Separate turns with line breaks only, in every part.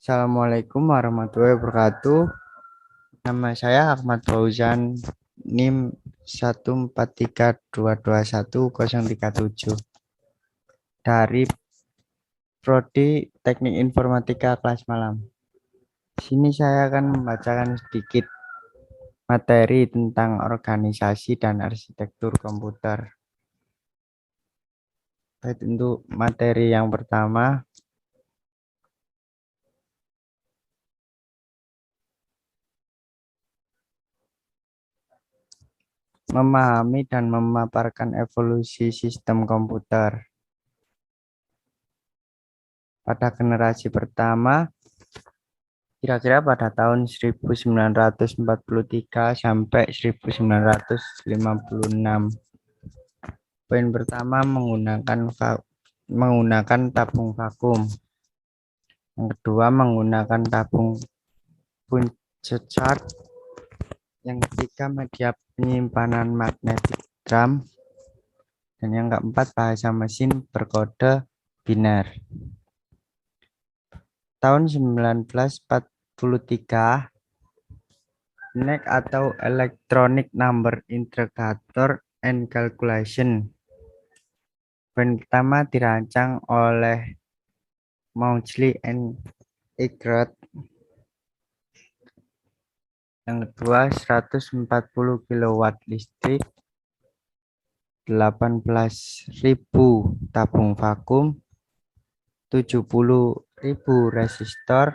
Assalamualaikum warahmatullahi wabarakatuh. Nama saya Ahmad Fauzan, NIM 143221037 dari Prodi Teknik Informatika kelas malam. Di sini saya akan membacakan sedikit materi tentang organisasi dan arsitektur komputer. Baik, untuk materi yang pertama, memahami dan memaparkan evolusi sistem komputer. Pada generasi pertama, kira-kira pada tahun 1943 sampai 1956. Poin pertama menggunakan tabung vakum. Yang kedua menggunakan tabung punched charge. Yang ketiga media penyimpanan magnetic drum. Dan yang keempat bahasa mesin berkode biner. Tahun 1943, ENIAC atau Electronic Number Integrator and Calculation. Poin pertama dirancang oleh Maudsley and Eckert. Yang kedua 140 kW listrik, 18.000 tabung vakum, 70.000 resistor,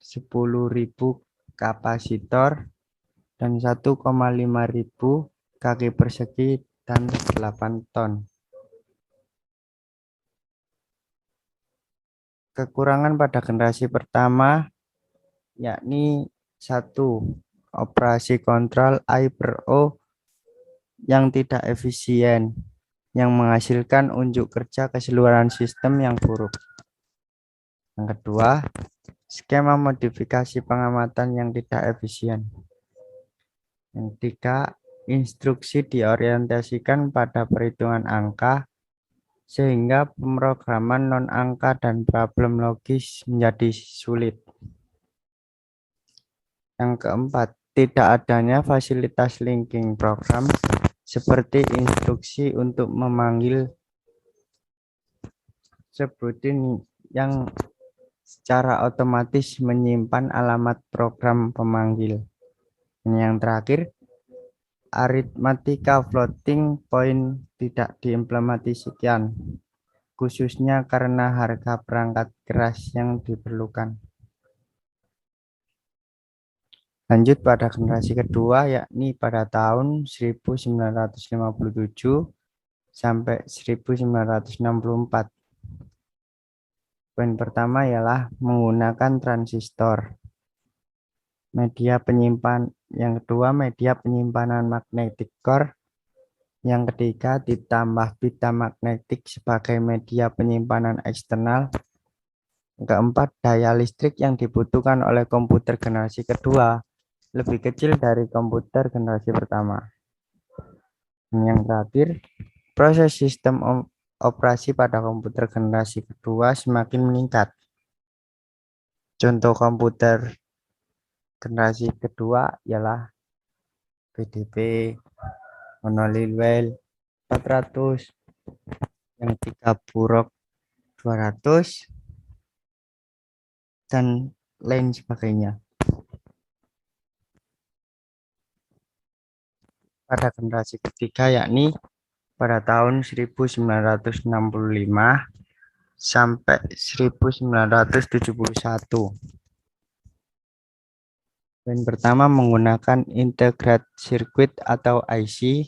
10.000 kapasitor, dan 1,5 kaki persegi dan 8 ton. Kekurangan pada generasi pertama yakni 1. Operasi kontrol I/O yang tidak efisien, yang menghasilkan unjuk kerja keseluruhan sistem yang buruk. Yang kedua, skema modifikasi pengamatan yang tidak efisien. Yang ketiga, instruksi diorientasikan pada perhitungan angka, sehingga pemrograman non-angka dan problem logis menjadi sulit. Yang keempat, tidak adanya fasilitas linking program seperti instruksi untuk memanggil subroutine yang secara otomatis menyimpan alamat program pemanggil. Dan yang terakhir, aritmatika floating point tidak diimplementasikan, khususnya karena harga perangkat keras yang diperlukan. Lanjut pada generasi kedua, yakni pada tahun 1957 sampai 1964. Poin pertama ialah menggunakan transistor. Yang kedua media penyimpanan magnetic core. Yang ketiga ditambah pita magnetik sebagai media penyimpanan eksternal. Yang keempat, daya listrik yang dibutuhkan oleh komputer generasi kedua lebih kecil dari komputer generasi pertama. Yang terakhir, proses sistem operasi pada komputer generasi kedua semakin meningkat. Contoh komputer generasi kedua ialah BDP, Monolithwell 400, yang 3 Burok 200, dan lain sebagainya. Pada generasi ketiga yakni pada tahun 1965 sampai 1971. Poin pertama menggunakan integrated circuit atau IC.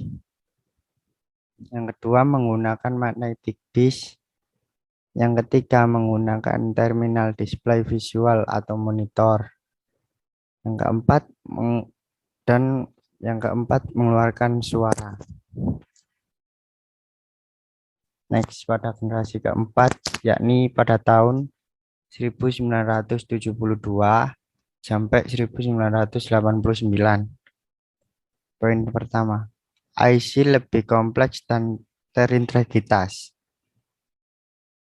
Yang kedua menggunakan magnetic disk. Yang ketiga menggunakan terminal display visual atau monitor. Yang keempat mengeluarkan suara. Next, pada generasi keempat yakni pada tahun 1972 sampai 1989. Poin pertama, IC lebih kompleks dan terintegritas.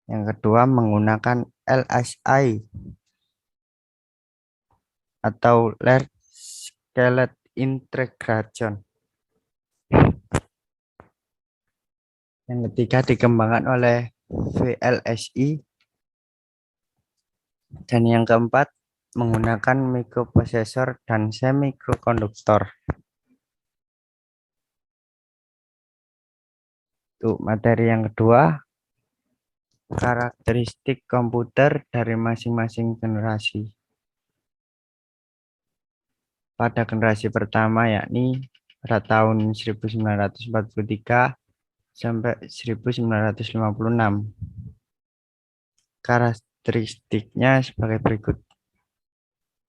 Yang kedua menggunakan LSI. atau Large Scale Integration. Yang ketiga dikembangkan oleh VLSI. Dan yang keempat menggunakan mikroprosesor dan semikonduktor. Untuk materi yang kedua, karakteristik komputer dari masing-masing generasi. Pada generasi pertama yakni pada tahun 1943 sampai 1956. Karakteristiknya sebagai berikut.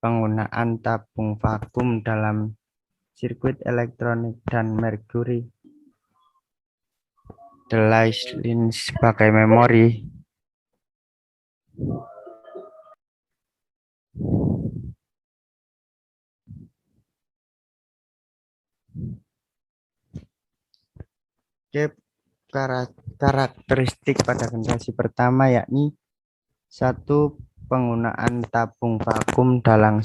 Penggunaan tabung vakum dalam sirkuit elektronik dan merkuri. Device link sebagai memori. Oke, karakteristik pada generasi pertama yakni satu, penggunaan tabung vakum dalam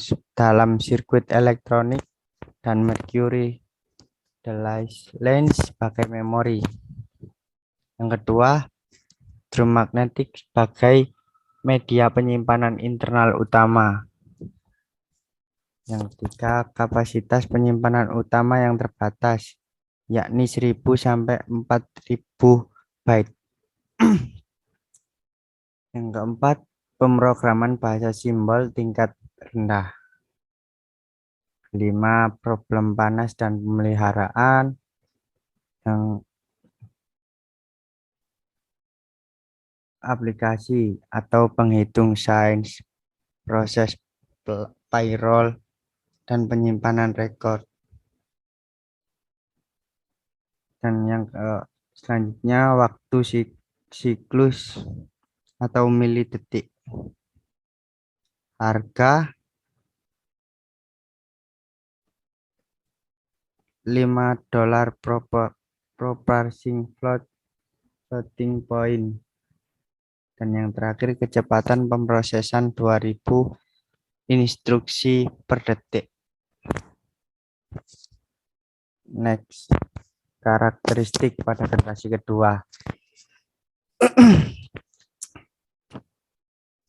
sirkuit elektronik dan merkuri device lane sebagai memori. Yang kedua, drum magnetik sebagai media penyimpanan internal utama. Yang ketiga, kapasitas penyimpanan utama yang terbatas, yakni 1000 sampai 4000 byte. Yang keempat, pemrograman bahasa simbol tingkat rendah. 5, problem panas dan pemeliharaan. Yang aplikasi atau penghitung sains, proses payroll, dan penyimpanan rekor. Dan yang selanjutnya waktu siklus atau milidetik. Harga $5 per parsing floating point. Dan yang terakhir kecepatan pemrosesan 2000 instruksi per detik. Next, karakteristik pada generasi kedua.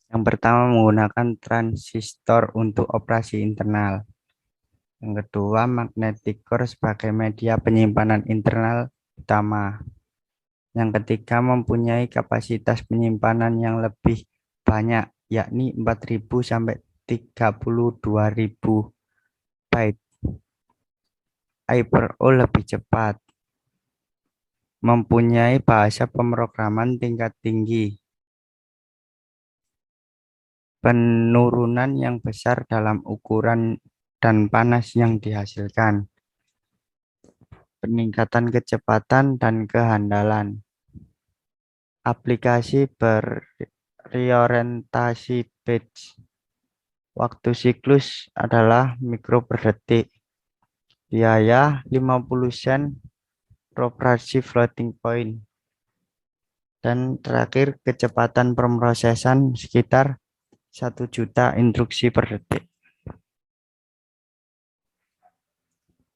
Yang pertama menggunakan transistor untuk operasi internal. Yang kedua, magnetic core sebagai media penyimpanan internal utama. Yang ketiga, mempunyai kapasitas penyimpanan yang lebih banyak, yakni 4000 sampai 32.000 byte. I/O lebih cepat. Mempunyai bahasa pemrograman tingkat tinggi. Penurunan yang besar dalam ukuran dan panas yang dihasilkan. Peningkatan kecepatan dan kehandalan. Aplikasi berorientasi batch. Waktu siklus adalah mikro per detik. Biaya 50 sen per operasi floating point. Dan terakhir kecepatan pemrosesan sekitar 1 juta instruksi per detik.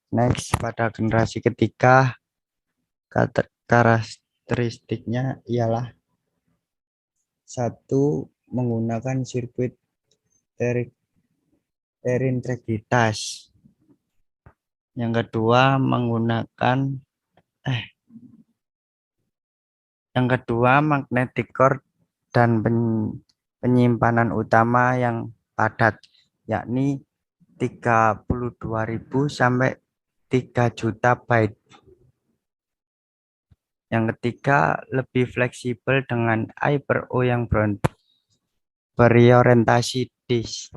Next, pada generasi ketiga, karakteristiknya ialah satu, menggunakan sirkuit terintegritas. Yang kedua, magnetic core dan penyimpanan utama yang padat, yakni 32.000 sampai 3 juta byte. Yang ketiga, lebih fleksibel dengan I/O yang berorientasi disk.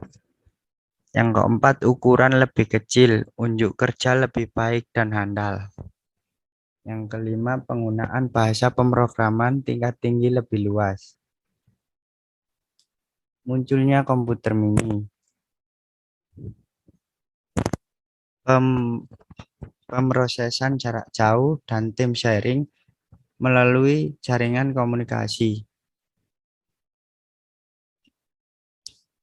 Yang keempat, ukuran lebih kecil, unjuk kerja lebih baik dan handal. Yang kelima, penggunaan bahasa pemrograman tingkat tinggi lebih luas. Munculnya komputer mini. Pemrosesan jarak jauh dan tim sharing melalui jaringan komunikasi.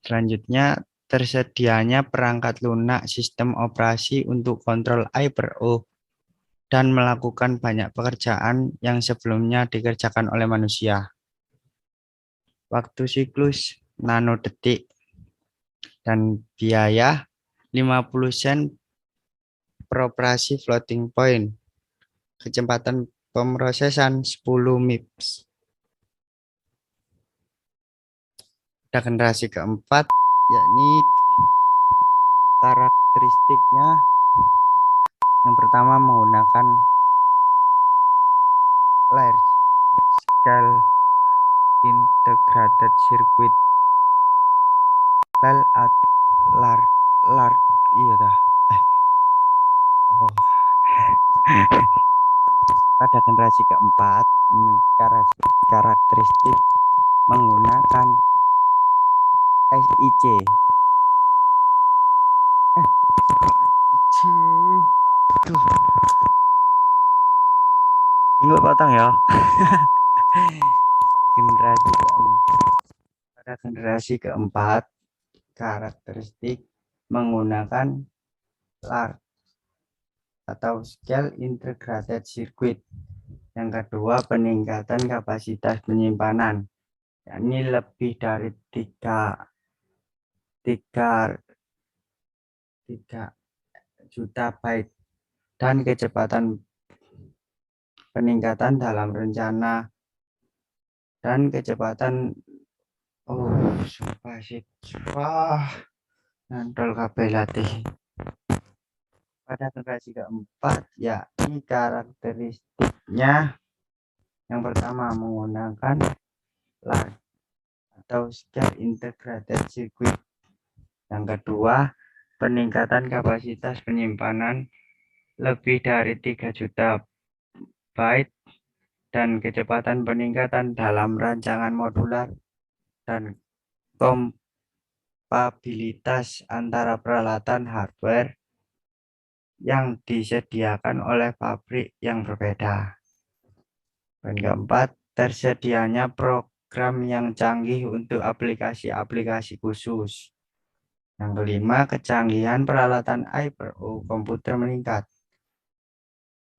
Selanjutnya, tersedianya perangkat lunak sistem operasi untuk kontrol Hyper-O dan melakukan banyak pekerjaan yang sebelumnya dikerjakan oleh manusia. Waktu siklus nanodetik dan biaya 50 sen per operasi floating point. Kecepatan pemrosesan 10 MIPS. Pada generasi keempat, yakni karakteristiknya yang pertama menggunakan large scale integrated circuit large iya dah. Oh. Pada generasi keempat memiliki karakteristik menggunakan SiC. Ini potong ya. Pada generasi keempat karakteristik menggunakan large atau scale integrated circuit. Yang kedua, peningkatan kapasitas penyimpanan, yakni lebih dari 3 juta byte dan kecepatan peningkatan dalam rencana dan kecepatan nantol kabel latih. Pada generasi keempat, yakni karakteristiknya yang pertama menggunakan large atau scale integrated circuit. Yang kedua, peningkatan kapasitas penyimpanan lebih dari 3 juta byte dan kecepatan peningkatan dalam rancangan modular dan kompatibilitas antara peralatan hardware yang disediakan oleh pabrik yang berbeda. Dan keempat, tersedianya program yang canggih untuk aplikasi-aplikasi khusus. Yang kelima, kecanggihan peralatan Hyper-O komputer meningkat.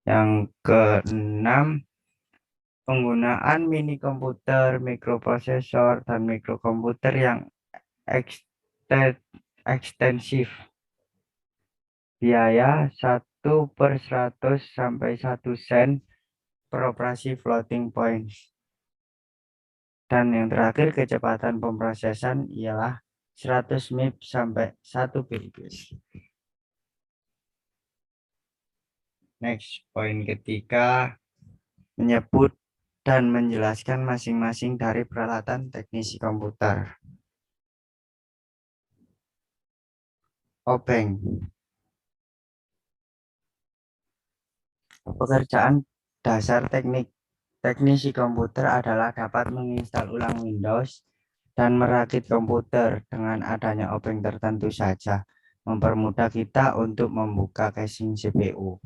Yang keenam, penggunaan mini komputer, mikroprosesor, dan mikrokomputer yang ekstensif. Biaya 1/100 sampai 1 sen per operasi floating point. Dan yang terakhir, kecepatan pemrosesan ialah 100 MIP sampai 1 Gbps. Next, poin ketiga, menyebut dan menjelaskan masing-masing dari peralatan teknisi komputer. Obeng. Pekerjaan dasar teknisi komputer adalah dapat menginstal ulang Windows dan merakit komputer. Dengan adanya obeng tertentu saja mempermudah kita untuk membuka casing CPU.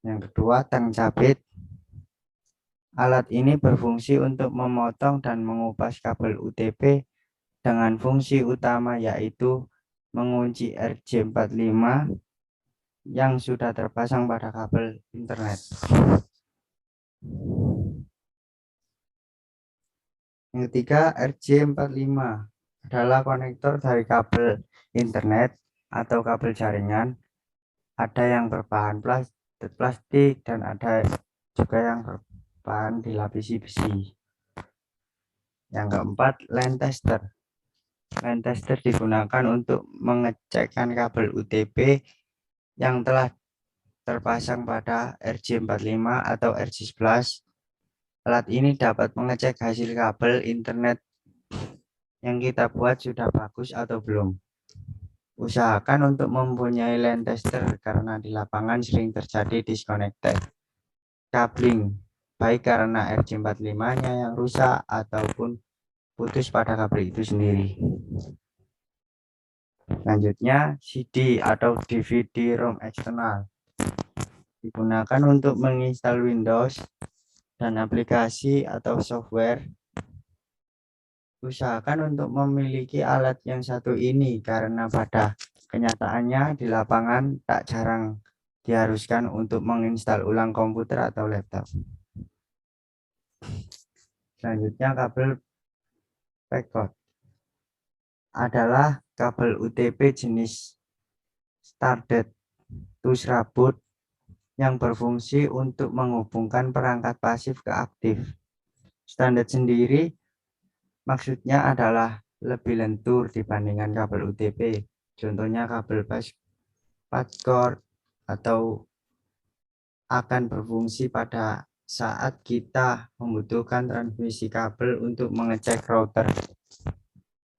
Yang kedua, tang cabit. Alat ini berfungsi untuk memotong dan mengupas kabel UTP dengan fungsi utama yaitu mengunci RJ45 yang sudah terpasang pada kabel internet. Yang ketiga, RJ45 adalah konektor dari kabel internet atau kabel jaringan. Ada yang berbahan plastik dan ada juga yang berbahan dilapisi besi. Yang keempat, line tester. Line tester digunakan untuk mengecekkan kabel UTP yang telah terpasang pada RJ45 atau RJ11. Alat ini dapat mengecek hasil kabel internet yang kita buat sudah bagus atau belum. Usahakan untuk mempunyai line tester karena di lapangan sering terjadi disconnected coupling, baik karena RJ45-nya yang rusak ataupun putus pada kabel itu sendiri. Selanjutnya, CD atau DVD-ROM eksternal digunakan untuk menginstal Windows dan aplikasi atau software Usahakan untuk memiliki alat yang satu ini karena pada kenyataannya di lapangan tak jarang diharuskan untuk menginstal ulang komputer atau laptop. Selanjutnya kabel backcord adalah kabel UTP jenis Started to Serabut yang berfungsi untuk menghubungkan perangkat pasif ke aktif. Standar sendiri maksudnya adalah lebih lentur dibandingkan kabel UTP. Contohnya kabel backcord atau akan berfungsi pada saat kita membutuhkan transmisi kabel untuk mengecek router.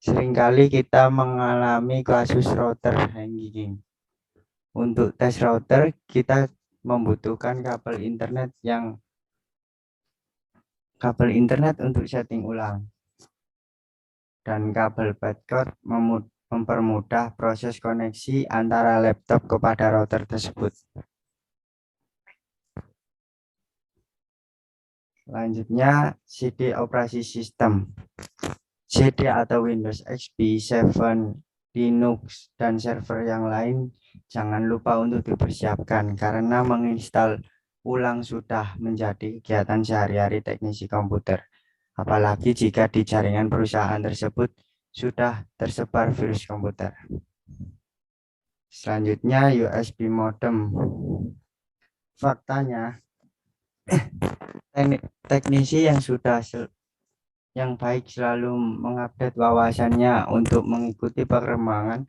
Seringkali kita mengalami kasus router hanging. Untuk tes router, kita membutuhkan kabel internet untuk setting ulang. Dan kabel backcord mempermudah proses koneksi antara laptop kepada router tersebut. Selanjutnya, CD operasi sistem. CD atau Windows XP, 7, Linux, dan server yang lain jangan lupa untuk dipersiapkan karena menginstal ulang sudah menjadi kegiatan sehari-hari teknisi komputer. Apalagi jika di jaringan perusahaan tersebut sudah tersebar virus komputer. Selanjutnya USB modem. Faktanya, teknisi yang baik selalu mengupdate wawasannya untuk mengikuti perkembangan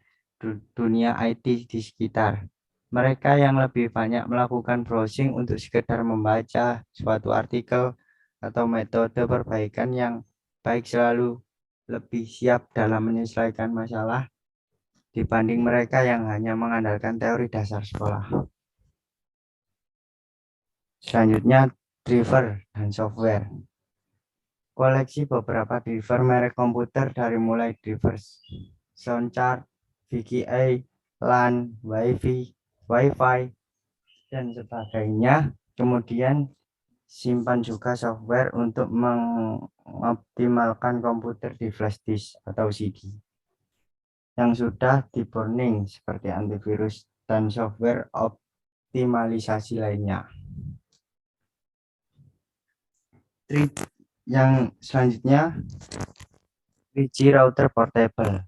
dunia IT di sekitar. Mereka yang lebih banyak melakukan browsing untuk sekedar membaca suatu artikel atau metode perbaikan yang baik selalu lebih siap dalam menyelesaikan masalah dibanding mereka yang hanya mengandalkan teori dasar sekolah. Selanjutnya, driver dan software. Koleksi beberapa driver merek komputer dari mulai driver Soundchart, VGA, LAN, Wi-Fi, dan sebagainya. Kemudian simpan juga software untuk mengoptimalkan komputer di flash disk atau CD yang sudah di burning seperti antivirus dan software optimalisasi lainnya. Yang selanjutnya, 3G router portable.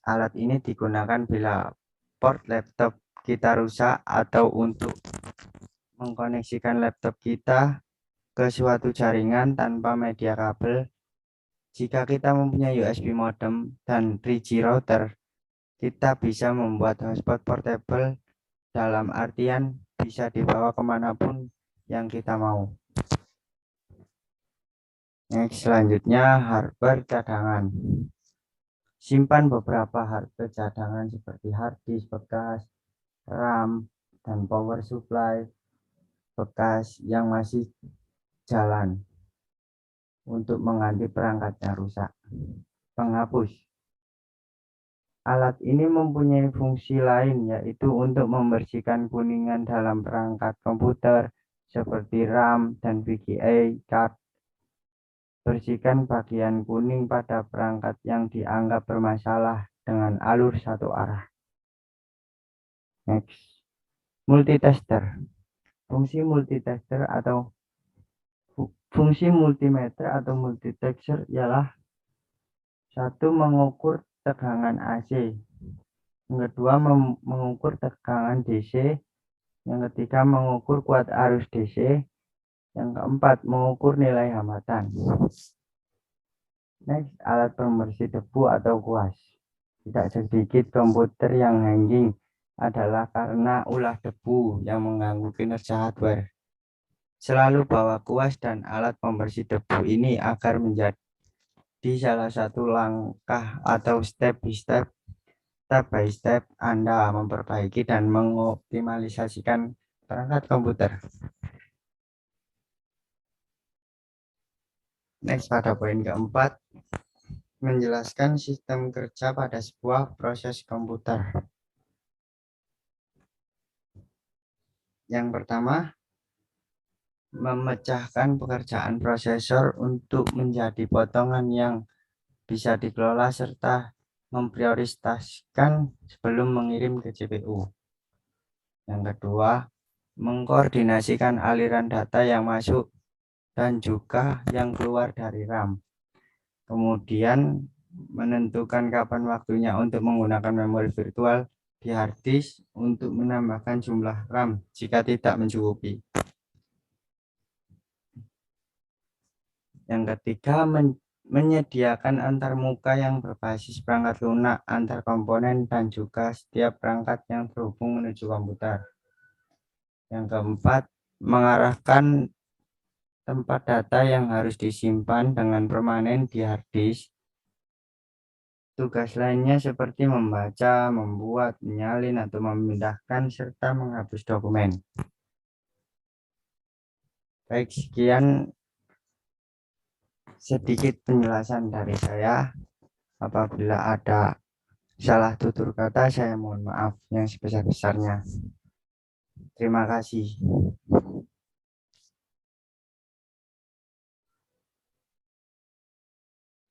Alat ini digunakan bila port laptop kita rusak atau untuk mengkoneksikan laptop kita ke suatu jaringan tanpa media kabel. Jika kita mempunyai USB modem dan 3G router, kita bisa membuat hotspot portable, dalam artian bisa dibawa kemanapun yang kita mau. Next, selanjutnya hardware cadangan. Simpan beberapa hardware cadangan seperti hard disk bekas, RAM, dan power supply bekas yang masih jalan untuk mengganti perangkatnya rusak. Penghapus. Alat ini mempunyai fungsi lain, yaitu untuk membersihkan kuningan dalam perangkat komputer seperti RAM dan VGA card. Bersihkan bagian kuning pada perangkat yang dianggap bermasalah dengan alur satu arah. Next, multitester. Fungsi multitester atau fungsi multimeter atau multitester ialah satu, mengukur tegangan AC, yang kedua mengukur tegangan DC, yang ketiga mengukur kuat arus DC, yang keempat mengukur nilai hambatan. Next, alat pembersih debu atau kuas. Tidak sedikit komputer yang hanging adalah karena ulah debu yang mengganggu kinerja hardware. Selalu bawa kuas dan alat pembersih debu ini agar menjadi salah satu langkah atau step by step Anda memperbaiki dan mengoptimalisasikan perangkat komputer. Next, pada poin keempat, menjelaskan sistem kerja pada sebuah proses komputer. Yang pertama, memecahkan pekerjaan prosesor untuk menjadi potongan yang bisa dikelola serta memprioritaskan sebelum mengirim ke CPU. Yang kedua, mengkoordinasikan aliran data yang masuk dan juga yang keluar dari RAM. Kemudian menentukan kapan waktunya untuk menggunakan memori virtual di hard disk untuk menambahkan jumlah RAM jika tidak mencukupi. Yang ketiga, menyediakan antarmuka yang berbasis perangkat lunak antar komponen dan juga setiap perangkat yang terhubung menuju komputer. Yang keempat, mengarahkan tempat data yang harus disimpan dengan permanen di hard disk. Tugas lainnya seperti membaca, membuat, menyalin, atau memindahkan, serta menghapus dokumen. Baik, sekian sedikit penjelasan dari saya. Apabila ada salah tutur kata, saya mohon maaf yang sebesar-besarnya. Terima kasih.